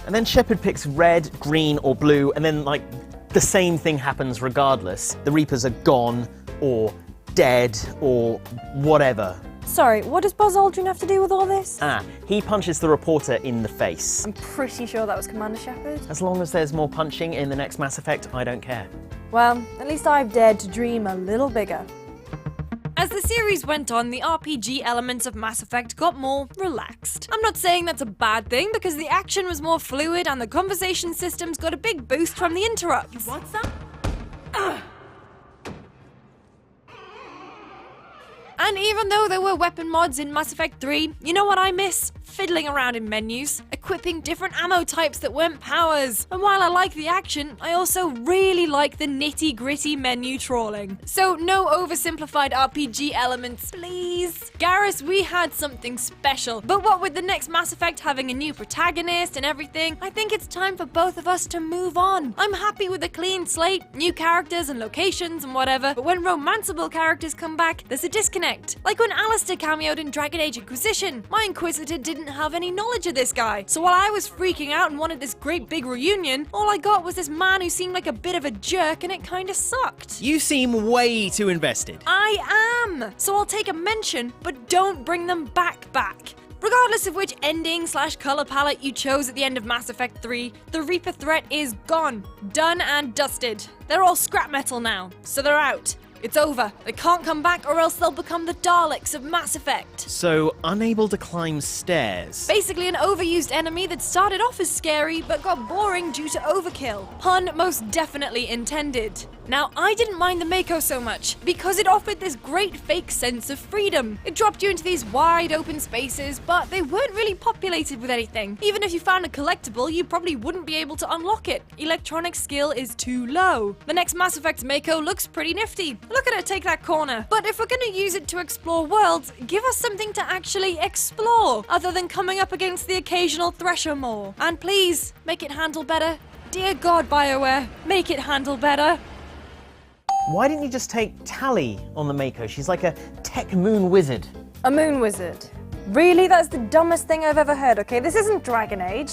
And then Shepard picks red, green, or blue, and then, like, the same thing happens regardless. The Reapers are gone, or dead, or whatever. Sorry, what does Buzz Aldrin have to do with all this? He punches the reporter in the face. I'm pretty sure that was Commander Shepard. As long as there's more punching in the next Mass Effect, I don't care. Well, at least I've dared to dream a little bigger. As the series went on, the RPG elements of Mass Effect got more relaxed. I'm not saying that's a bad thing, because the action was more fluid and the conversation systems got a big boost from the interrupts. You want some? And even though there were weapon mods in Mass Effect 3, you know what I miss? Fiddling around in menus, equipping different ammo types that weren't powers. And while I like the action, I also really like the nitty-gritty menu trawling. So no oversimplified RPG elements, please. Garrus, we had something special, but what with the next Mass Effect having a new protagonist and everything, I think it's time for both of us to move on. I'm happy with a clean slate, new characters and locations and whatever, but when romanceable characters come back, there's a disconnect. Like when Alistair cameoed in Dragon Age Inquisition. My Inquisitor didn't have any knowledge of this guy, so while I was freaking out and wanted this great big reunion, all I got was this man who seemed like a bit of a jerk and it kinda sucked. You seem way too invested. I am! So I'll take a mention, but don't bring them back. Regardless of which ending/color palette you chose at the end of Mass Effect 3, the Reaper threat is gone, done and dusted. They're all scrap metal now, so they're out. It's over. They can't come back or else they'll become the Daleks of Mass Effect. So, unable to climb stairs. Basically an overused enemy that started off as scary but got boring due to overkill. Pun most definitely intended. Now, I didn't mind the Mako so much because it offered this great fake sense of freedom. It dropped you into these wide open spaces, but they weren't really populated with anything. Even if you found a collectible, you probably wouldn't be able to unlock it. Electronic skill is too low. The next Mass Effect Mako looks pretty nifty. Look at her take that corner. But if we're gonna use it to explore worlds, give us something to actually explore, other than coming up against the occasional Thresher Maw. And please, make it handle better. Dear God, BioWare, make it handle better. Why didn't you just take Tali on the Mako? She's like a tech moon wizard. A moon wizard. Really? That's the dumbest thing I've ever heard, okay? This isn't Dragon Age.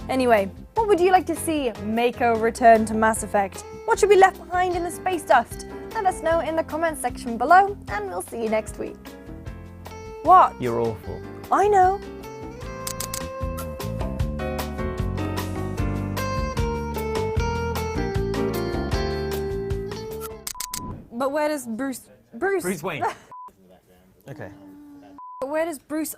Anyway, what would you like to see Mako return to Mass Effect? What should be left behind in the space dust? Let us know in the comments section below, and we'll see you next week. What? You're awful. I know. But where does Bruce Bruce Wayne. Okay. But where does Bruce